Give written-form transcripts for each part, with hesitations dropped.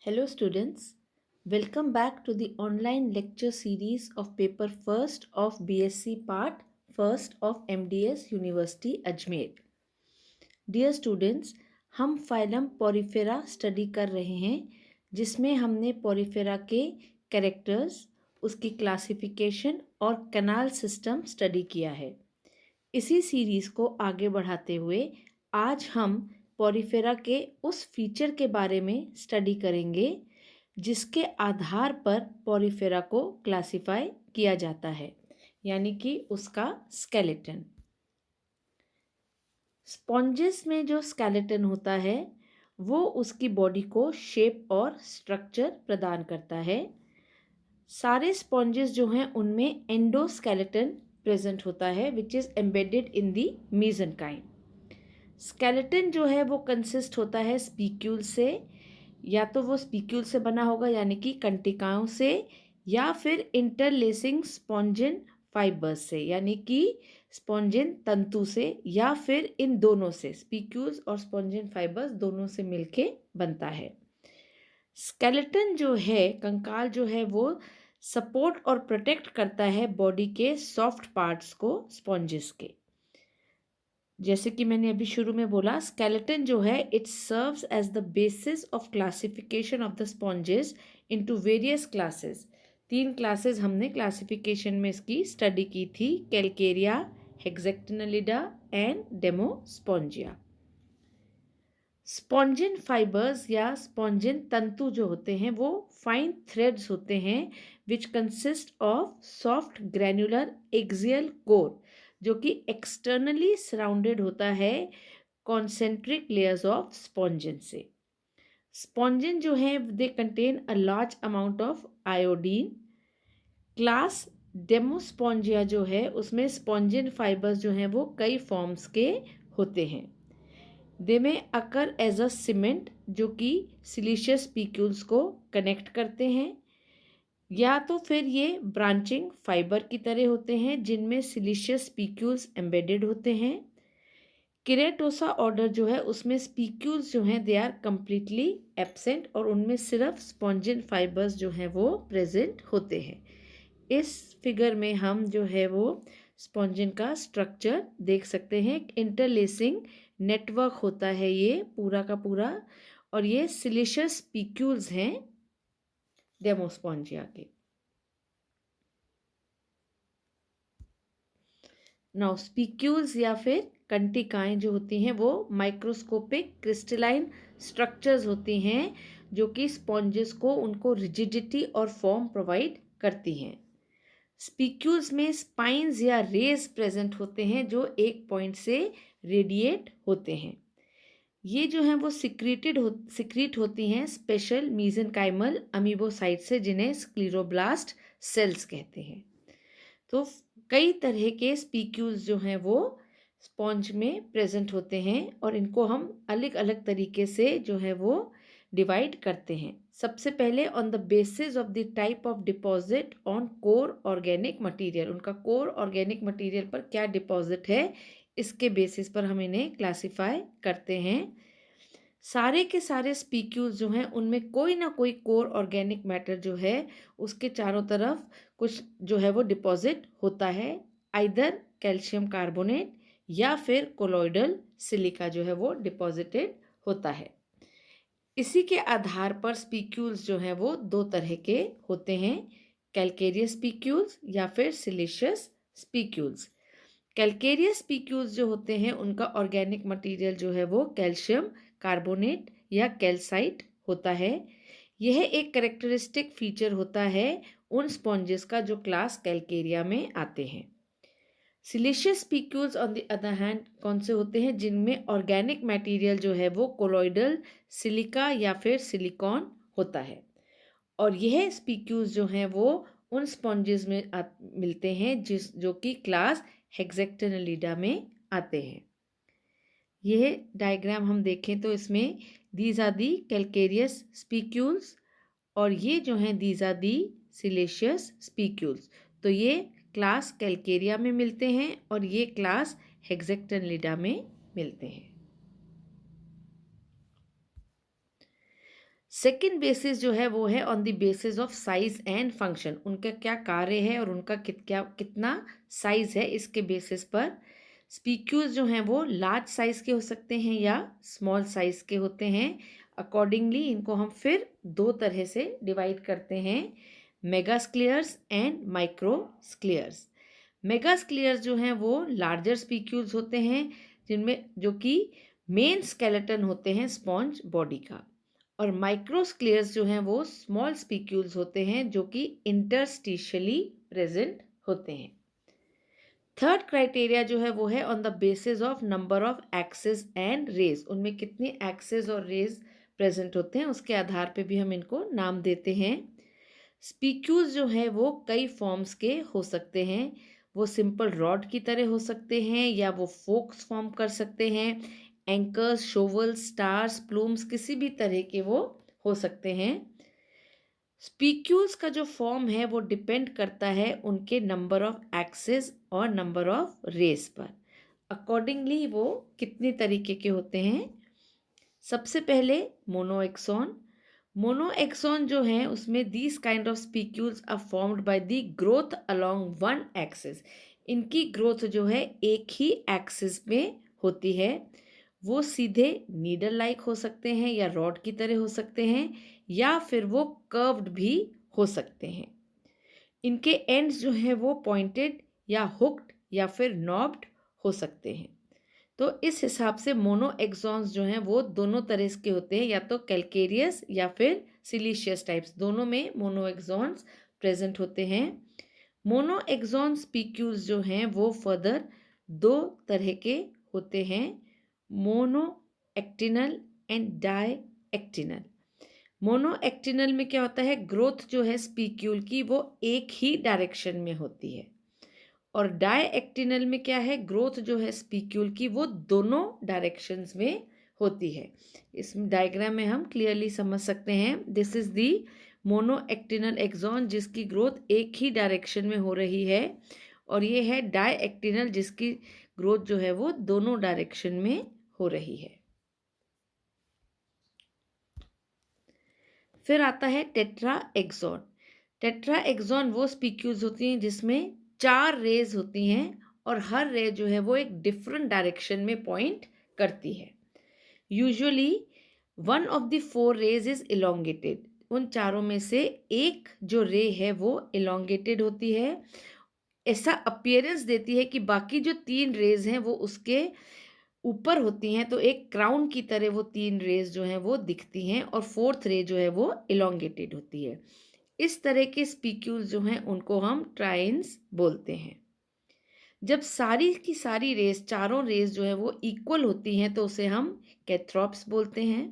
Hello, students. Welcome back to the online lecture series of paper first of B.Sc part first of M.D.S University Ajmer. Dear students, हम phylum Porifera study कर रहे हैं जिसमें हमने Porifera के characters, उसकी classification और canal system study किया है। इसी सीरीज़ को आगे बढ़ाते हुए आज हम पोरिफेरा के उस फीचर के बारे में स्टडी करेंगे जिसके आधार पर पोरिफेरा को क्लासिफाई किया जाता है, यानी कि उसका स्केलेटन। स्पॉन्जेस में जो स्केलेटन होता है वो उसकी बॉडी को शेप और स्ट्रक्चर प्रदान करता है। सारे स्पॉन्जेस जो हैं उनमें एंडोस्केलेटन प्रेजेंट होता है which is embedded in the mesenchyme. Skeleton जो है वो कंसिस्ट होता है स्पीक्यूल से, या तो वो स्पीक्यूल से बना होगा यानी कि कंटिकाओं से, या फिर इंटरलेसिंग स्पॉन्जिन फाइबर्स से यानी कि स्पॉन्जिन तंतु से, या फिर इन दोनों से, स्पीक्यूल्स और स्पॉन्जिन फाइबर्स दोनों से मिलके बनता है। स्केलेटन जो है, कंकाल जो है, वो सपोर्ट और प्रोटेक्ट करता है बॉडी के सॉफ्ट पार्ट्स को स्पॉन्जेस के। जैसे कि मैंने अभी शुरू में बोला, स्केलेटन जो है it serves as the basis of classification of the sponges into various classes. 3 classes हमने क्लासिफिकेशन में इसकी स्टडी की थी, Calcarea, Hexactinellida and Demospongiae. Spongin fibres या स्पॉन्जिन तंतु जो होते हैं वो फाइन थ्रेड्स होते हैं which consist of soft granular axial core, जो कि एक्सटर्नली सराउंडेड होता है कॉन्सेंट्रिक लेयर्स ऑफ स्पॉन्जिन से। स्पॉन्जिन जो है they contain a large amount of iodine. Class डेमोस्पोंजिया जो है उसमें स्पॉन्जिन फाइबर्स जो हैं वो कई फॉर्म्स के होते हैं। दे में अकर एज अ सीमेंट, जो कि सिलिशियस स्पीक्यूल्स को कनेक्ट करते हैं, या तो फिर ये ब्रांचिंग फाइबर की तरह होते हैं जिनमें सिलिशियस स्पीक्यूल्स एम्बेडेड होते हैं। किरेटोसा ऑर्डर जो है उसमें स्पीक्यूल्स जो हैं दे आर कम्प्लीटली एब्सेंट और उनमें सिर्फ स्पॉन्जिन फाइबर्स जो हैं वो प्रेजेंट होते हैं। इस फिगर में हम जो है वो स्पॉन्जिन का स्ट्रक्चर देख सकते हैं। इंटरलेसिंग नेटवर्क होता है ये पूरा का पूरा, और ये सिलिशियस स्पीक्यूल्स हैं डेमोस्पोंजिया के। नाउ स्पीक्यूल्स या फिर कंटिकाएं जो होती हैं वो माइक्रोस्कोपिक क्रिस्टलाइन स्ट्रक्चर्स होती हैं जो कि स्पॉन्जेस को उनको रिजिडिटी और फॉर्म प्रोवाइड करती हैं। स्पीक्यूल्स में स्पाइंस या रेज प्रेजेंट होते हैं जो एक पॉइंट से रेडिएट होते हैं। ये जो हैं वो सिक्रीट होती हैं स्पेशल मीजेनकाइमल अमीबोसाइट से, जिन्हें स्क्लीरोब्लास्ट सेल्स कहते हैं। तो कई तरह के स्पीक्यूल्स जो हैं वो स्पॉन्ज में प्रेजेंट होते हैं और इनको हम अलग अलग तरीके से जो है वो डिवाइड करते हैं। सबसे पहले on the basis of the type of deposit on core organic material, उनका कोर ऑर्गेनिक मटेरियल पर क्या डिपॉजिट है इसके बेसिस पर हम इन्हें क्लासिफाई करते हैं। सारे के सारे स्पीक्यूल्स जो हैं उनमें कोई ना कोई कोर ऑर्गेनिक मैटर जो है उसके चारों तरफ कुछ जो है वो डिपॉजिट होता है, आइदर कैल्शियम कार्बोनेट या फिर कोलोइडल सिलिका जो है वो डिपॉजिटेड होता है। इसी के आधार पर स्पीक्यूल्स जो हैं वो 2 तरह के होते हैं, कैलकेरियस स्पीक्यूल्स या फिर सिलिशियस स्पीक्यूल्स। कैलकेरियस स्पीक्यूल्स जो होते हैं उनका ऑर्गेनिक मटेरियल जो है वो कैल्शियम कार्बोनेट या कैल्साइट होता है। यह एक कैरेक्टरिस्टिक फीचर होता है उन स्पॉन्जेस का जो क्लास कैलकेरिया में आते हैं। Siliceous spicules on the other hand कौन से होते हैं, जिनमें ऑर्गेनिक मटेरियल जो है वो कोलोइडल सिलिका या फिर सिलिकॉन होता है, और यह स्पीक्यूल्स जो हैं वो उन स्पॉन्जेस में मिलते हैं जो कि क्लास हेक्सेक्टिनलिडा में आते हैं। यह डायग्राम हम देखें तो इसमें these are the calcareous spicules और ये जो हैं these are the siliceous spicules. तो ये क्लास कैलकेरिया में मिलते हैं और ये क्लास हेक्सेक्टिनलिडा में मिलते हैं। सेकेंड बेसिस जो है वो है on the basis of size and function, उनका क्या कार्य है और उनका कितना साइज है, इसके बेसिस पर स्पीक्यूज जो हैं वो लार्ज साइज के हो सकते हैं या स्मॉल साइज के होते हैं। अकॉर्डिंगली इनको हम फिर दो तरह से डिवाइड करते हैं, मेगास्क्लेयर्स एंड माइक्रोस्क्लेयर्स। मेगास्क्लेयर्स जो हैं वो लार्जर स्पीक्यूल्स होते हैं जिनमें जो कि मेन स्केलेटन होते हैं स्पॉन्ज बॉडी का, और माइक्रोस्क्लेयर्स जो हैं वो स्मॉल स्पीक्यूल्स होते हैं जो कि इंटरस्टिशियली प्रेजेंट होते हैं। थर्ड क्राइटेरिया जो है वो है on the basis of number of axis and rays, उनमें कितने एक्सिस और रेज प्रेजेंट होते हैं उसके आधार पे भी हम इनको नाम देते हैं। स्पीक्यूज जो है वो कई फॉर्म्स के हो सकते हैं, वो सिंपल रॉड की तरह हो सकते हैं या वो फोक्स फॉर्म कर सकते हैं, एंकर्स, शोवल्स, स्टार्स, प्लूम्स, किसी भी तरह के वो हो सकते हैं। स्पीक्यूल्स का जो फॉर्म है वो डिपेंड करता है उनके नंबर ऑफ एक्सिस और नंबर ऑफ रेस पर, अकॉर्डिंगली वो कितने तरीके के होते हैं। सबसे पहले मोनोएक्सॉन। मोनोएक्सॉन जो है उसमें these kind of spicules are formed by the growth along one axis, इनकी ग्रोथ जो है एक ही एक्सिस में होती है। वो सीधे नीडल लाइक हो सकते हैं या रॉड की तरह हो सकते हैं या फिर वो कर्व्ड भी हो सकते हैं। इनके एंड्स जो है वो पॉइंटेड या हुक्ड या फिर नॉब्ड हो सकते हैं। तो इस हिसाब से मोनो एक्सॉन्स जो हैं वो दोनों तरह के होते हैं, या तो कैलकेरियस या फिर सिलीशियस टाइप्स, दोनों में मोनो एक्सॉन्स प्रेजेंट होते हैं। मोनो एक्सॉन स्पीक्यूल्स जो हैं वो फर्दर दो तरह के होते हैं, मोनो एक्टिनल एंड डाई एक्टिनल। मोनो एक्टिनल में क्या होता है, ग्रोथ जो है स्पीक्यूल की वो एक ही डायरेक्शन में होती है, और डाई एक्टिनल में क्या है, ग्रोथ जो है स्पीक्यूल की वो दोनों डायरेक्शंस में होती है। इस डायग्राम में हम क्लियरली समझ सकते हैं, this is the mono actinal axon जिसकी ग्रोथ एक ही डायरेक्शन में हो रही है, और ये है डाई एक्टिनल जिसकी ग्रोथ जो है वो दोनों डायरेक्शन में हो रही है। फिर आता है टेट्रा एक्सॉन। टेट्रा एक्सॉन वो स्पीक्यूल्स होती हैं जिसमें 4 रेज होती हैं और हर रे जो है वो एक डिफरेंट डायरेक्शन में पॉइंट करती है। Usually one of the 4 rays is elongated, उन चारों में से एक जो रे है वो इलोंगेटेड होती है, ऐसा अपीयरेंस देती है कि बाकी जो 3 रेज हैं वो उसके ऊपर होती हैं, तो एक क्राउन की तरह वो 3 रेज जो हैं वो दिखती हैं, और 4th रे जो है वो इलोंगेटेड होती है। इस तरह के स्पीक्यूल्स जो हैं उनको हम ट्राइन्स बोलते हैं। जब सारी की सारी रेस, चारों रेस जो है वो इक्वल होती हैं तो उसे हम कैथ्रोप्स बोलते हैं।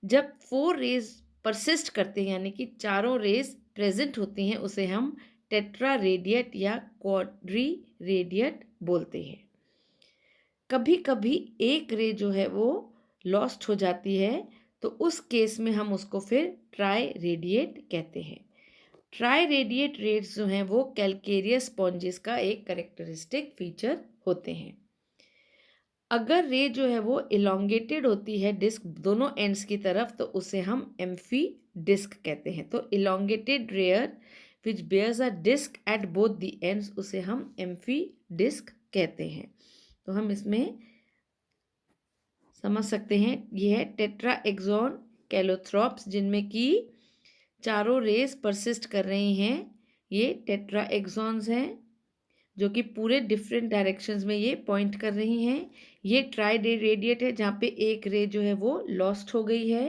जब 4 रेस परसिस्ट करते हैं यानी कि चारों रेस प्रेजेंट होती हैं उसे हम टेट्रा रेडिएट या क्वाड्री रेडिएट बोलते हैं। कभी कभी एक रे जो है वो लॉस्ट हो जाती है, तो उस केस में हम उसको फिर ट्राई रेडिएट कहते हैं। ट्राई रेडिएट रेड्स जो हैं वो कैलकेरियस स्पॉन्जेस का एक कैरेक्टरिस्टिक फीचर होते हैं। अगर रे जो है वो इलोंगेटेड होती है डिस्क दोनों एंड्स की तरफ, तो उसे हम एम्फी डिस्क कहते हैं। तो elongated ray which bears a disc at both the ends उसे हम एम्फी डिस्क कहते हैं। तो हम इसमें समझ सकते हैं, ये है टेट्रा एक्सॉन कैलोथ्रोप्स जिनमें कि चारों रेस परसिस्ट कर रही हैं, ये टेट्रा एक्सॉन्स हैं जो कि पूरे डिफरेंट डायरेक्शंस में ये पॉइंट कर रही हैं। ये ट्राई रेडिएट है जहाँ पे एक रे जो है वो लॉस्ट हो गई है।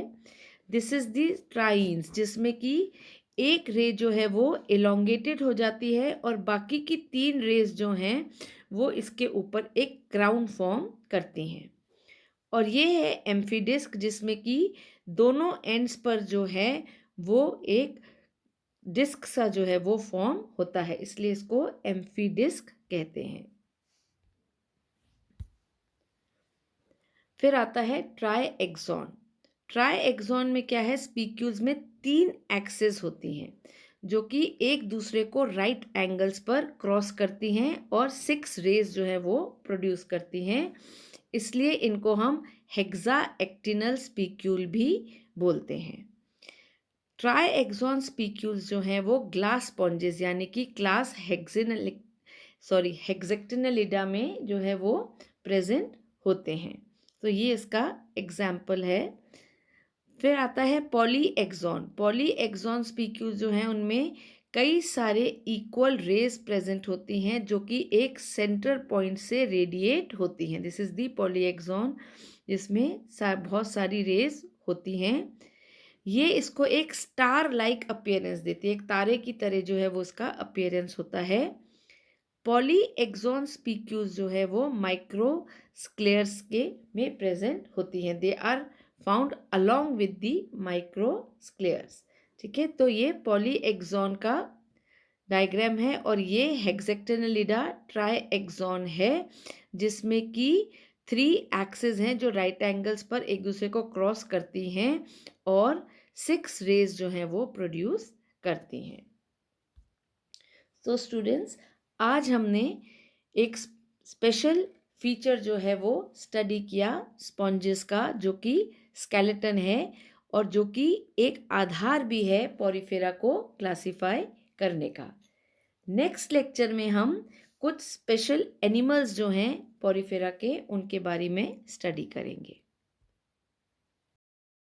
दिस इज दी ट्राइन्स जिसमें कि एक रे जो है वो इलोंगेटेड हो जाती है और बाकी की 3 रेज जो हैं वो इसके ऊपर एक क्राउन फॉर्म करती हैं। और ये है एम्फीडिस्क जिसमें कि दोनों एंड्स पर जो है वो एक डिस्क सा जो है वो फॉर्म होता है, इसलिए इसको एम्फीडिस्क कहते हैं। फिर आता है ट्राई एक्सॉन। ट्राई एक्सॉन में क्या है, स्पीक्यूल्स में 3 एक्सिस होती हैं जो कि एक दूसरे को राइट एंगल्स पर क्रॉस करती हैं और 6 रेज जो है वो प्रोड्यूस करती हैं, इसलिए इनको हम हेक्सा एक्टिनल स्पीक्यूल भी बोलते हैं। ट्राई एक्सॉन स्पीक्यूल्स जो हैं वो ग्लास स्पॉन्जेस यानी कि क्लास हेक्सेक्टिनलिडा में जो है वो प्रेजेंट होते हैं। तो ये इसका एग्जाम्पल है। फिर आता है पॉलीएक्सॉन। पॉलीएक्सॉन स्पीक्यूल्स जो हैं उनमें कई सारे इक्वल रेज प्रेजेंट होती हैं जो कि एक सेंटर पॉइंट से रेडिएट होती हैं। दिस इज दी पॉलीएक्सॉन, जिसमें बहुत सारी रेज होती हैं। ये इसको एक स्टार लाइक अपीयरेंस देती है, एक तारे की तरह जो है वो इसका अपीयरेंस होता है। पॉलीएक्सॉन स्पीक्यूल्स जो है वो माइक्रो स्क्लेयर्स के में प्रेजेंट होती हैं। They are found along with the micro scleres. ठीक है, तो ये पॉलीएक्सॉन का डायग्राम है और ये हेक्सेक्टिनलिडा ट्राईएक्सॉन है, जिसमें कि 3 एक्सिस हैं जो राइट एंगल्स पर एक दूसरे को क्रॉस करती हैं और 6 रेज जो हैं वो प्रोड्यूस करती हैं। तो स्टूडेंट्स, आज हमने एक स्पेशल फीचर जो है वो स्टडी किया स्पॉन्जेस का, जो कि स्केलेटन है और जो कि एक आधार भी है पॉरीफेरा को क्लासिफाई करने का। नेक्स्ट लेक्चर में हम कुछ स्पेशल एनिमल्स जो हैं पॉरीफेरा के, उनके बारे में स्टडी करेंगे।